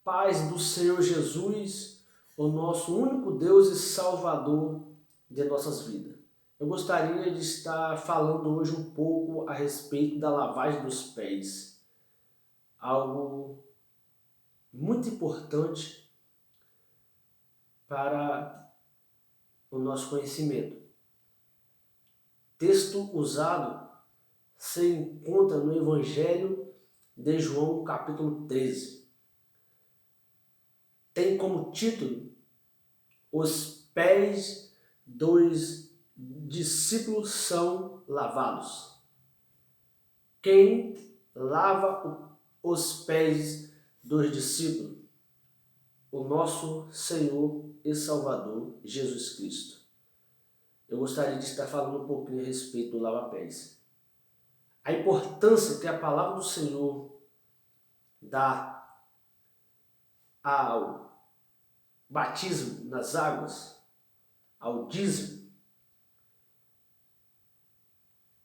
paz do Senhor Jesus, o nosso único Deus e Salvador de nossas vidas. Eu gostaria de estar falando hoje um pouco a respeito da lavagem dos pés. Algo muito importante para o nosso conhecimento. Texto usado se encontra no Evangelho de João, capítulo 13. Tem como título Os pés dos discípulos são lavados. Quem lava os pés dos discípulos? O nosso Senhor e Salvador Jesus Cristo. Eu gostaria de estar falando um pouquinho a respeito do lava-pés. A importância que a palavra do Senhor dá ao batismo nas águas, ao dízimo.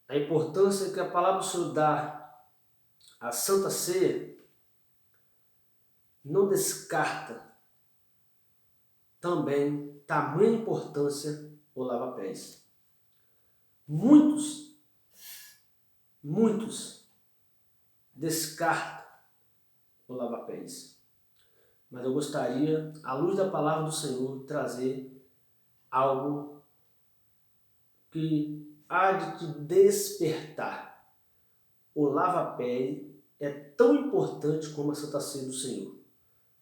A importância que a palavra do Senhor dá à Santa Ceia não descarta também tamanha importância o lava-pés. Muitos descartam o lava-pés. Mas eu gostaria, à luz da palavra do Senhor, trazer algo que há de te despertar. O lava-pés é tão importante como a Santa Ceia do Senhor,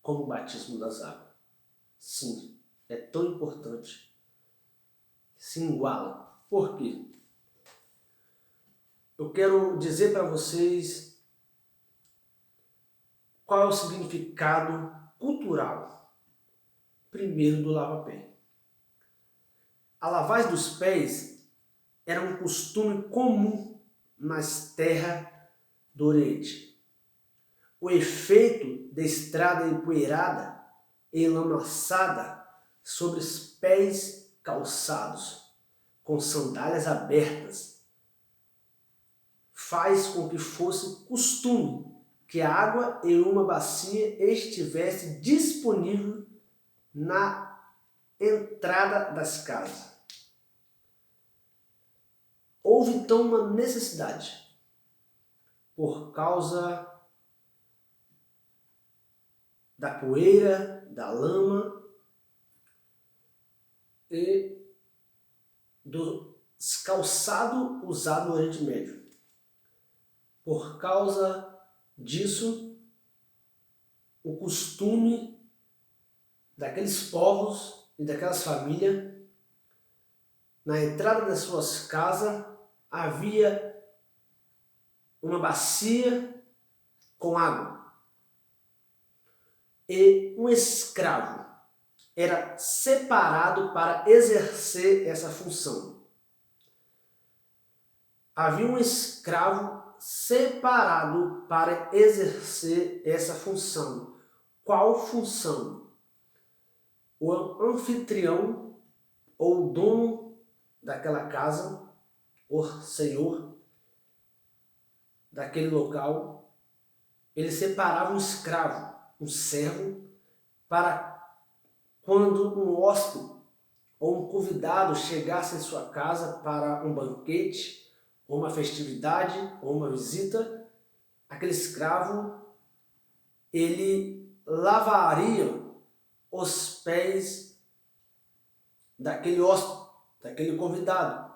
como o batismo das águas. Sim, é tão importante. Se iguala. Por quê? Eu quero dizer para vocês qual é o significado cultural, primeiro, do lava-pé. A lavagem dos pés era um costume comum nas terras do Oriente. O efeito da estrada empoeirada e lamaçada sobre os pés calçados, com sandálias abertas, faz com que fosse costume que a água em uma bacia estivesse disponível na entrada das casas. Houve então uma necessidade, por causa da poeira, da lama e dos calçados usados no Oriente Médio. Por causa disso, o costume daqueles povos e daquelas famílias, na entrada das suas casas, havia uma bacia com água. E um escravo era separado para exercer essa função. Havia um escravo separado para exercer essa função. Qual função? O anfitrião ou o dono daquela casa, o senhor daquele local, ele separava um escravo, um servo, para quando um hóspede ou um convidado chegasse em sua casa para um banquete, ou uma festividade, ou uma visita, aquele escravo, ele lavaria os pés daquele hóspede, daquele convidado,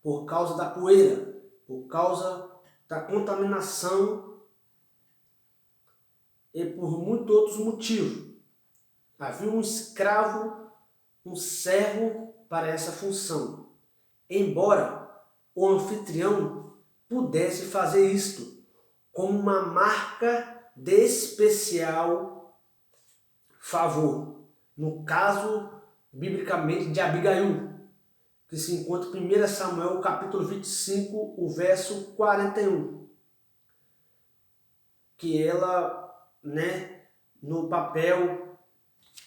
por causa da poeira, por causa da contaminação e por muitos outros motivos. Havia um escravo, um servo para essa função. Embora o anfitrião pudesse fazer isto como uma marca de especial favor. No caso, biblicamente, de Abigail, que se encontra em 1 Samuel, capítulo 25, o verso 41. Que ela, no papel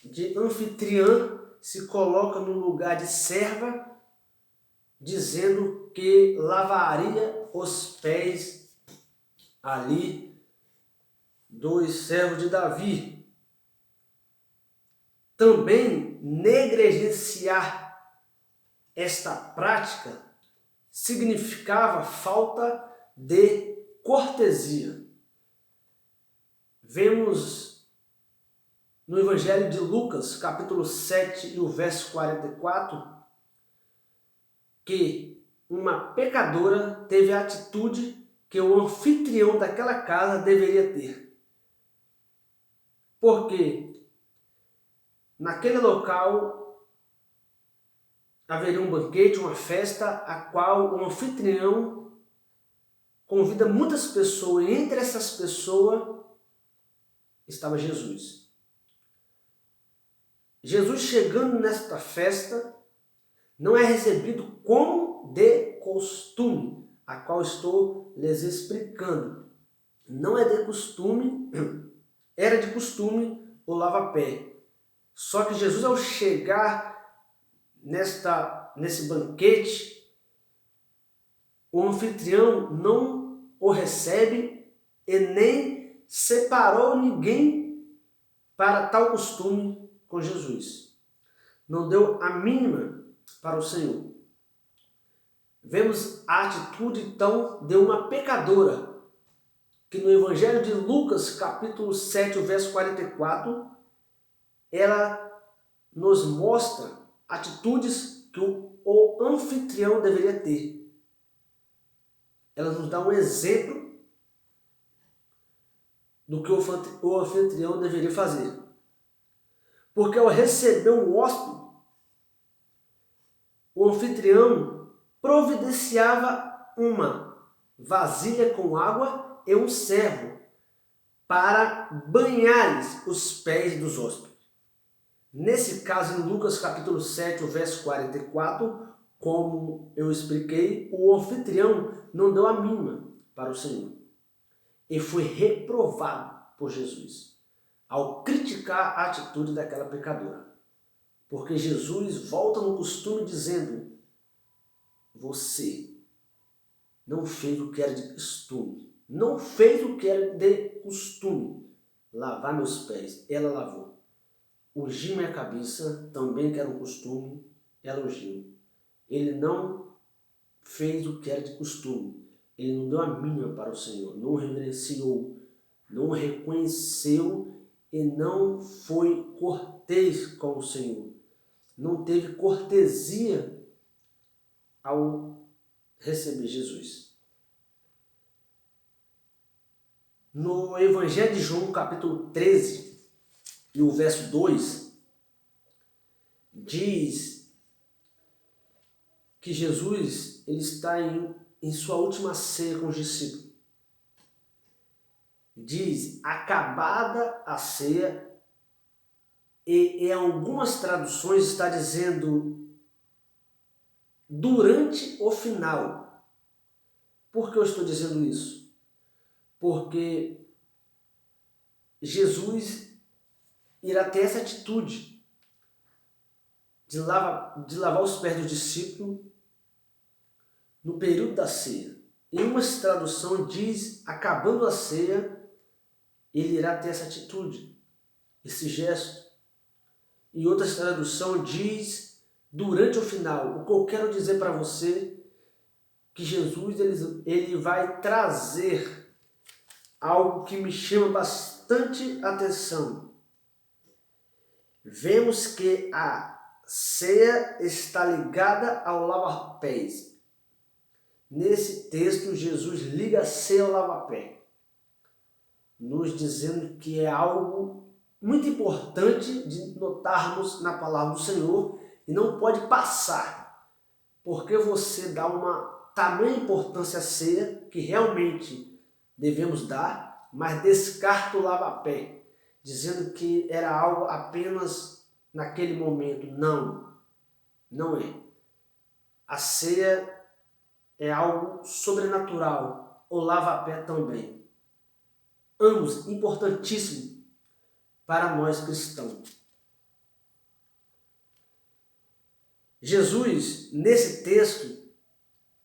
de anfitriã, se coloca no lugar de serva, dizendo que lavaria os pés ali dos servos de Davi. Também negligenciar esta prática significava falta de cortesia. Vemos no Evangelho de Lucas, capítulo 7 e o verso 44, que uma pecadora teve a atitude que o anfitrião daquela casa deveria ter. Porque naquele local haveria um banquete, uma festa, a qual o anfitrião convida muitas pessoas, e entre essas pessoas estava Jesus. Jesus, chegando nesta festa, não é recebido como de costume, a qual estou lhes explicando. Não é de costume, era de costume o lava-pé. Só que Jesus, ao chegar nesse banquete, o anfitrião não o recebe e nem separou ninguém para tal costume com Jesus. Não deu a mínima para o Senhor. Vemos a atitude então de uma pecadora, que no Evangelho de Lucas, capítulo 7, o verso 44, ela nos mostra atitudes que o anfitrião deveria ter. Ela nos dá um exemplo do que o anfitrião deveria fazer. Porque ao receber um hóspede, o anfitrião providenciava uma vasilha com água e um servo para banhar os pés dos hóspedes. Nesse caso, em Lucas capítulo 7, o verso 44, como eu expliquei, o anfitrião não deu a mínima para o Senhor e foi reprovado por Jesus ao criticar a atitude daquela pecadora. Porque Jesus volta no costume dizendo: você não fez o que era de costume, não fez o que era de costume, lavar meus pés. Ela lavou. Ungir minha cabeça, também que era um costume, ela ungiu. Ele não fez o que era de costume. Ele não deu a mínima para o Senhor, não reverenciou, não reconheceu e não foi cortês com o Senhor. Não teve cortesia ao receber Jesus. No Evangelho de João, capítulo 13, e o verso 2, diz que Jesus ele está em sua última ceia com os discípulos. Diz, acabada a ceia, e em algumas traduções está dizendo durante o final. Por que eu estou dizendo isso? Porque Jesus irá ter essa atitude de lavar os pés do discípulo no período da ceia. Em uma tradução diz, acabando a ceia, ele irá ter essa atitude, esse gesto. Em outra tradução diz, durante o final. O que eu quero dizer para você, que Jesus ele vai trazer algo que me chama bastante atenção. Vemos que a ceia está ligada ao lava-pés. Nesse texto, Jesus liga a ceia ao lava-pé, nos dizendo que é algo muito importante de notarmos na palavra do Senhor e não pode passar, porque você dá uma tamanha importância à ceia que realmente devemos dar, mas descarta o lava-pé, dizendo que era algo apenas naquele momento. Não, não é. A ceia é algo sobrenatural, o lava-pé também. Ambos importantíssimos para nós cristãos. Jesus, nesse texto,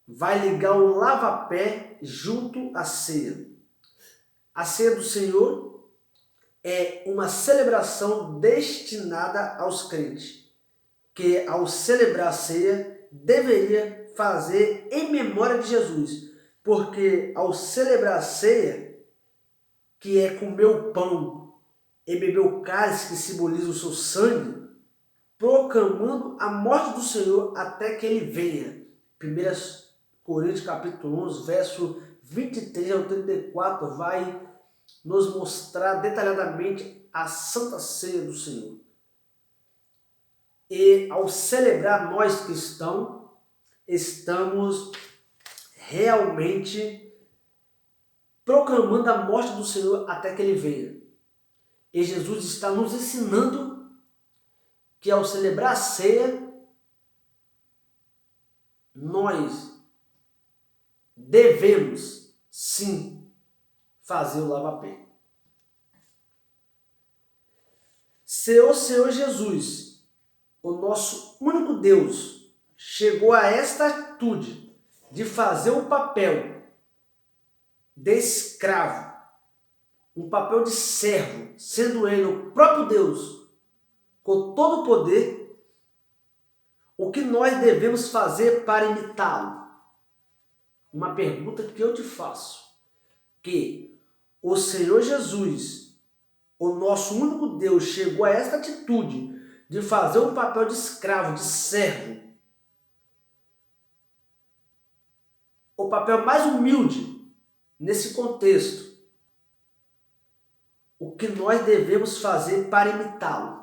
vai ligar o lava-pé junto à ceia. A ceia do Senhor é uma celebração destinada aos crentes, que ao celebrar a ceia deveria fazer em memória de Jesus, porque ao celebrar a ceia, que é comer o pão e beber o cálice que simboliza o seu sangue, proclamando a morte do Senhor até que ele venha. 1 Coríntios capítulo 11, verso 23 ao 34, vai nos mostrar detalhadamente a Santa Ceia do Senhor. E ao celebrar nós cristãos, estamos realmente proclamando a morte do Senhor até que ele venha. E Jesus está nos ensinando que ao celebrar a ceia, nós devemos sim fazer o lava-pé. Se o Senhor Jesus, o nosso único Deus, chegou a esta atitude de fazer o papel de escravo, um papel de servo, sendo ele o próprio Deus, com todo o poder, o que nós devemos fazer para imitá-lo? Uma pergunta que eu te faço. Que o Senhor Jesus, o nosso único Deus, chegou a esta atitude de fazer um papel de escravo, de servo, o papel mais humilde nesse contexto. O que nós devemos fazer para imitá-lo?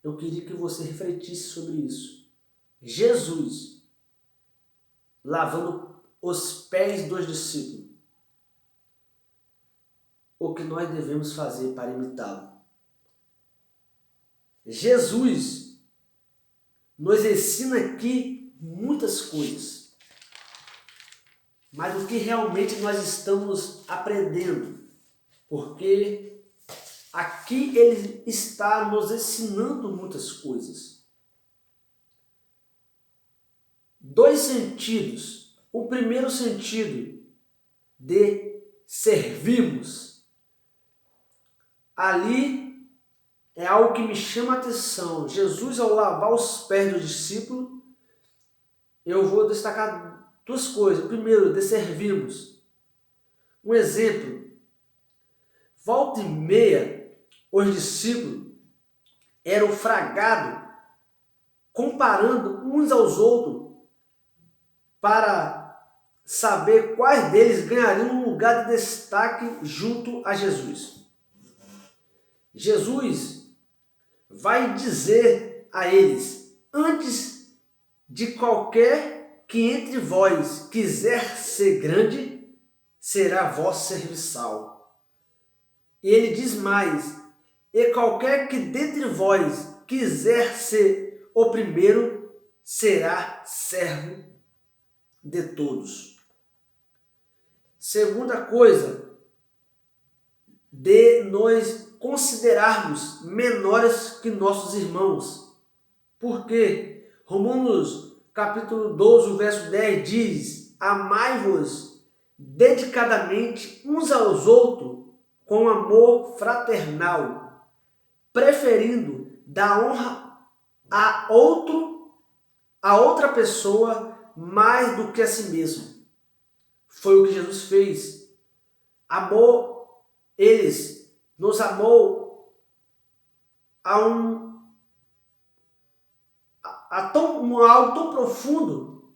Eu queria que você refletisse sobre isso. Jesus lavando os pés dos discípulos. O que nós devemos fazer para imitá-lo? Jesus nos ensina aqui muitas coisas. Mas o que realmente nós estamos aprendendo? Porque aqui ele está nos ensinando muitas coisas. Dois sentidos. O primeiro sentido de servirmos. Ali é algo que me chama a atenção. Jesus, ao lavar os pés do discípulo, eu vou destacar duas coisas. Primeiro, de servirmos. Um exemplo. Volta e meia, os discípulos eram fragados, comparando uns aos outros, para saber quais deles ganhariam um lugar de destaque junto a Jesus. Jesus vai dizer a eles: antes de qualquer que entre vós quiser ser grande, será vosso serviçal. E ele diz mais: e qualquer que dentre vós quiser ser o primeiro, será servo de todos. Segunda coisa, de nós considerarmos menores que nossos irmãos. Por quê? Romanos capítulo 12, verso 10 diz: amai-vos dedicadamente uns aos outros com amor fraternal, preferindo dar honra a outra pessoa mais do que a si mesmo. Foi o que Jesus fez. Nos amou a algo tão profundo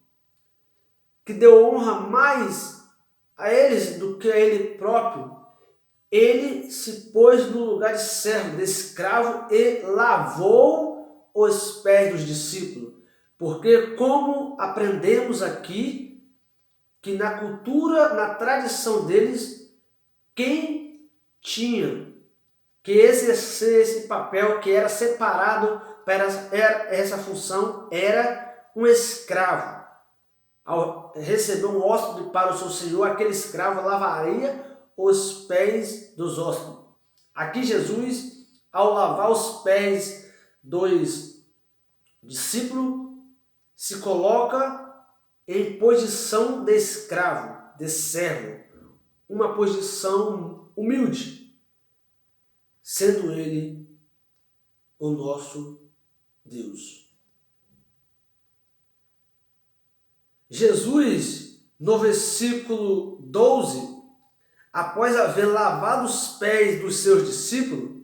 que deu honra mais a eles do que a ele próprio. Ele se pôs no lugar de servo, de escravo e lavou os pés dos discípulos. Porque como aprendemos aqui, que na cultura, na tradição deles, quem tinha que exercer esse papel, que era separado para essa função, era um escravo. Ao receber um hóspede para o seu senhor, aquele escravo lavaria os pés dos hóspedes. Aqui Jesus, ao lavar os pés dos discípulos, se coloca em posição de escravo, de servo, uma posição humilde. sendo Ele o nosso Deus. Jesus, no versículo 12, após haver lavado os pés dos seus discípulos,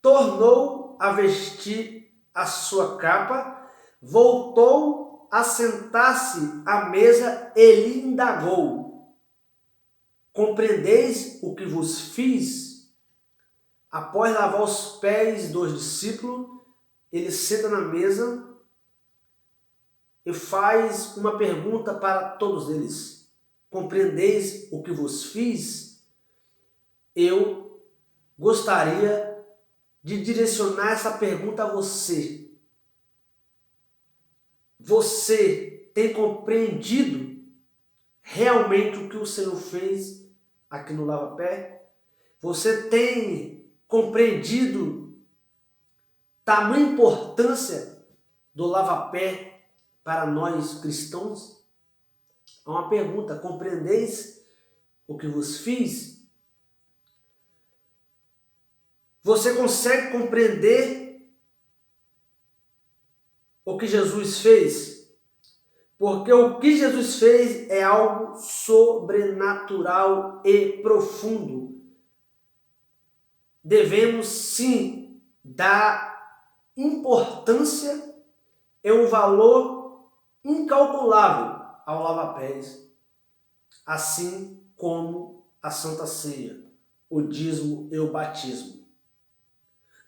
tornou a vestir a sua capa, voltou a sentar-se à mesa e lhe indagou: compreendeis o que vos fiz? Após lavar os pés dos discípulos, ele senta na mesa e faz uma pergunta para todos eles: compreendeis o que vos fiz? Eu gostaria de direcionar essa pergunta a você. Você tem compreendido realmente o que o Senhor fez aqui no lava-pé? Você tem compreendido tamanha importância do lava-pé para nós cristãos? É uma pergunta: compreendeis o que vos fiz? Você consegue compreender o que Jesus fez? Porque o que Jesus fez é algo sobrenatural e profundo. Devemos sim dar importância e um valor incalculável ao lava-pés, assim como a Santa Ceia, o dízimo e o batismo.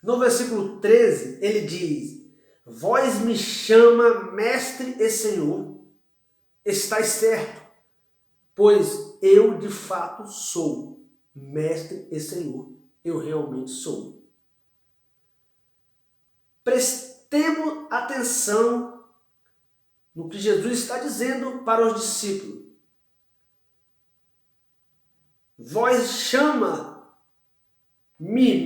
No versículo 13, ele diz: vós me chama mestre e senhor, estáis certo, pois eu de fato sou mestre e senhor, eu realmente sou. Prestemos atenção no que Jesus está dizendo para os discípulos. Vós chama-me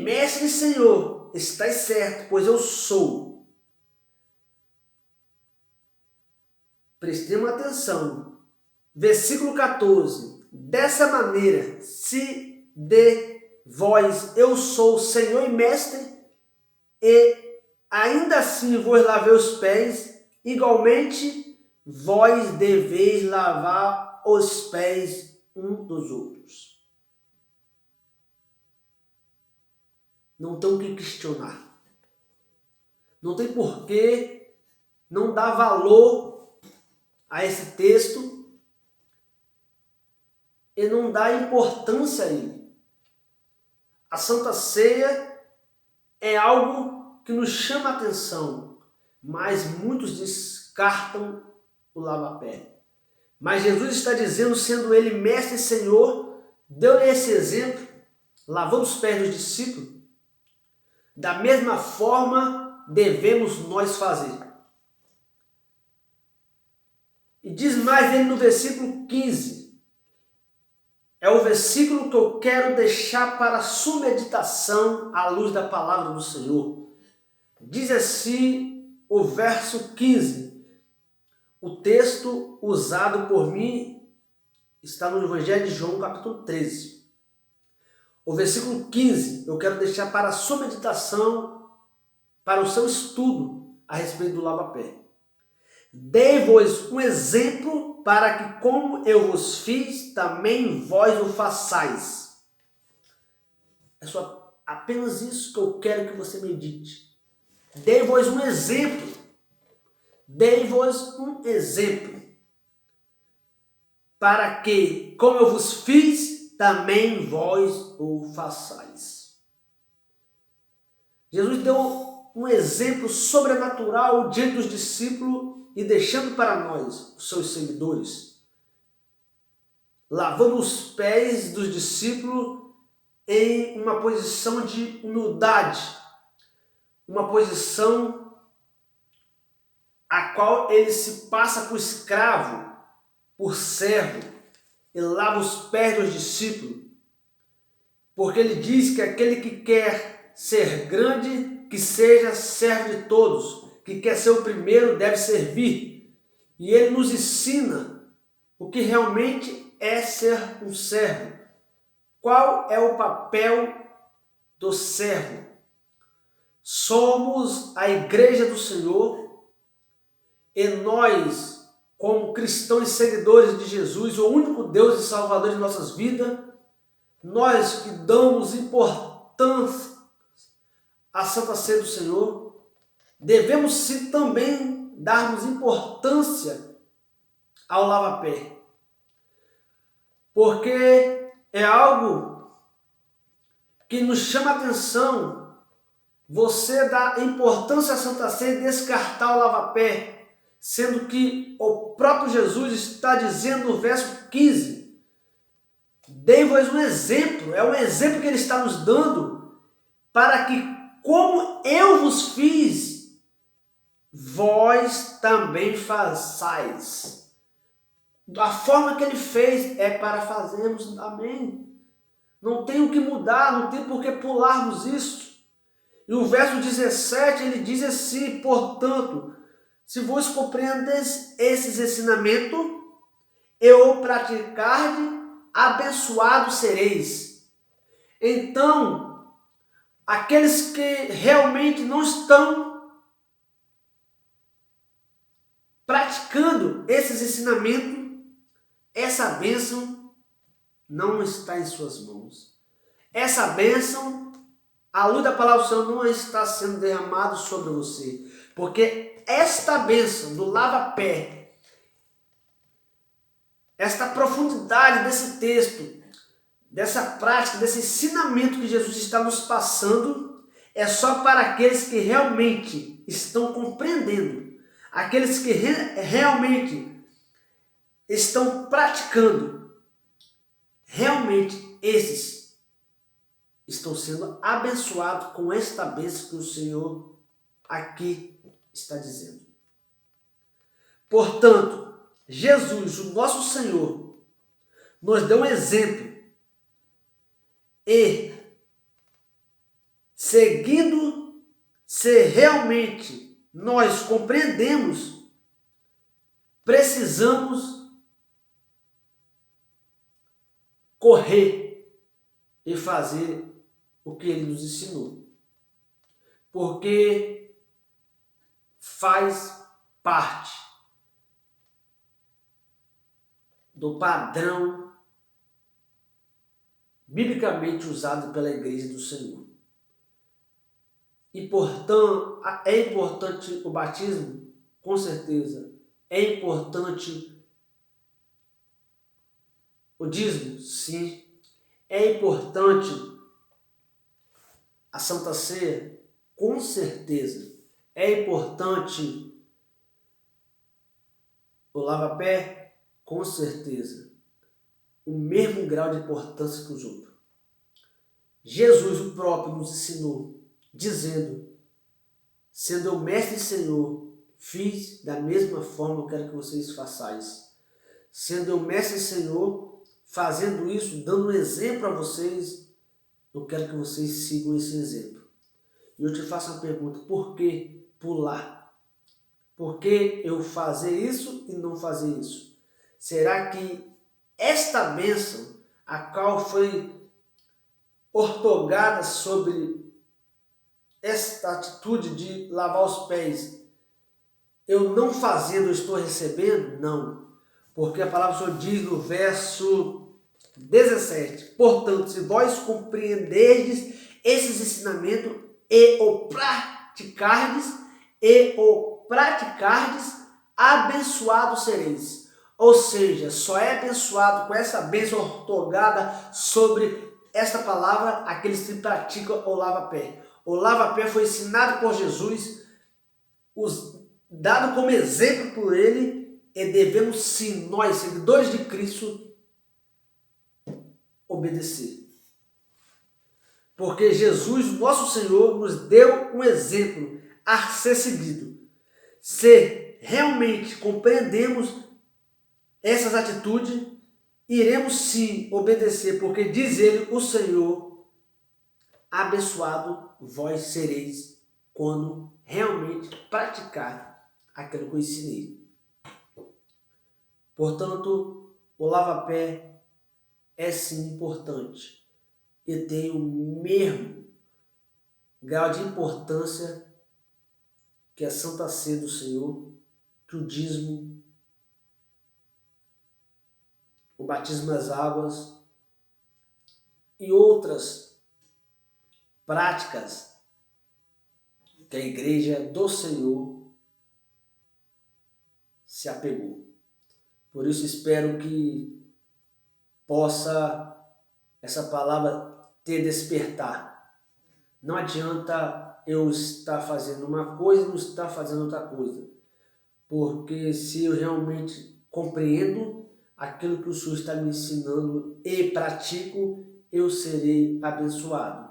mestre e senhor, estáis certo, pois eu sou. Prestemos atenção. Versículo 14. Dessa maneira, se de vós eu sou Senhor e Mestre, e ainda assim vos lavei os pés, igualmente vós deveis lavar os pés um dos outros. Não tem o que questionar. Não tem porquê não dar valor a esse texto e não dar importância a ele. A Santa Ceia é algo que nos chama a atenção, mas muitos descartam o lava-pé. Mas Jesus está dizendo, sendo ele mestre e senhor, deu-lhe esse exemplo, lavando os pés dos discípulos. Da mesma forma devemos nós fazer. E diz mais ele no versículo 15. É o versículo que eu quero deixar para a sua meditação à luz da palavra do Senhor. Diz assim o verso 15. O texto usado por mim está no Evangelho de João, capítulo 13. O versículo 15 eu quero deixar para a sua meditação, para o seu estudo a respeito do lava-pé. Dei-vos um exemplo para que, como eu vos fiz, também vós o façais. É só apenas isso que eu quero que você medite. Dei-vos um exemplo. Dei-vos um exemplo para que, como eu vos fiz, também vós o façais. Jesus deu um exemplo sobrenatural diante dos discípulos e deixando para nós, os seus seguidores, lavando os pés dos discípulos em uma posição de humildade, uma posição a qual ele se passa por escravo, por servo, e lava os pés dos discípulos, porque ele diz que aquele que quer ser grande, que seja servo de todos, que quer ser o primeiro deve servir. E ele nos ensina o que realmente é ser um servo. Qual é o papel do servo. Somos a igreja do Senhor e nós, como cristãos e seguidores de Jesus, o único Deus e Salvador de nossas vidas, nós que damos importância à Santa Ceia do Senhor, devemos sim também darmos importância ao lava-pé, porque é algo que nos chama a atenção você dar importância à Santa Ceia e descartar o lava-pé, sendo que o próprio Jesus está dizendo no verso 15, dei-vos um exemplo, é um exemplo que ele está nos dando, para que como eu vos fiz, vós também façais. A forma que ele fez é para fazermos, amém. Não tem o que mudar, não tem por que pularmos isso. E o verso 17, ele diz assim, portanto, se vos compreendes esses ensinamentos e o praticardes, abençoados sereis. Então, aqueles que realmente não estão praticando esses ensinamentos, essa bênção não está em suas mãos. Essa bênção, a luz da palavra do Senhor não está sendo derramada sobre você. Porque esta bênção do lava-pé, esta profundidade desse texto, dessa prática, desse ensinamento que Jesus está nos passando, é só para aqueles que realmente estão compreendendo, aqueles que realmente estão praticando. Realmente esses estão sendo abençoados com esta bênção que o Senhor aqui está dizendo. Portanto, Jesus, o nosso Senhor, nos deu um exemplo e, seguindo, se realmente nós compreendemos, precisamos correr e fazer o que ele nos ensinou, porque faz parte do padrão biblicamente usado pela igreja do Senhor. E, portanto, é importante o batismo? Com certeza. É importante o dízimo? Sim. É importante a Santa Ceia? Com certeza. É importante o lava-pé? Com certeza. O mesmo grau de importância que os outros. Jesus, o próprio, nos ensinou, dizendo, sendo eu mestre e Senhor, fiz da mesma forma eu quero que vocês façais. Sendo eu mestre e Senhor, fazendo isso, dando um exemplo a vocês, eu quero que vocês sigam esse exemplo. E eu te faço uma pergunta, por que pular? Por que eu fazer isso e não fazer isso? Será que esta bênção, a qual foi ortogada sobre esta atitude de lavar os pés, eu não fazendo, eu estou recebendo? Não. Porque a palavra do Senhor diz no verso 17, portanto, se vós compreenderdes esses ensinamentos e o praticardes, abençoados sereis. Ou seja, só é abençoado com essa bênção ortogada sobre esta palavra aqueles que praticam o lava-pé. O lava-pé foi ensinado por Jesus, dado como exemplo por ele, e devemos sim, nós, seguidores de Cristo, obedecer. Porque Jesus, nosso Senhor, nos deu um exemplo a ser seguido. Se realmente compreendemos essas atitudes, iremos sim obedecer, porque diz ele, o Senhor, abençoado vós sereis quando realmente praticar aquilo que eu ensinei. Portanto, o lava-pé é sim importante e tem o mesmo grau de importância que é a Santa Ceia do Senhor, que o dízimo, o batismo nas águas e outras práticas que a Igreja do Senhor se apegou. Por isso espero que possa essa palavra ter despertar. Não adianta eu estar fazendo uma coisa e não estar fazendo outra coisa. Porque se eu realmente compreendo aquilo que o Senhor está me ensinando e pratico, eu serei abençoado.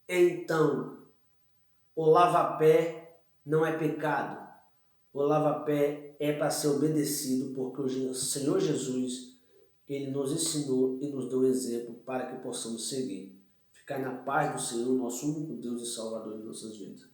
Então, o lava-pé não é pecado. O lava-pé é para ser obedecido, porque o Senhor Jesus, Ele nos ensinou e nos deu exemplo para que possamos seguir. Ficar na paz do Senhor, nosso único Deus e Salvador de nossas vidas.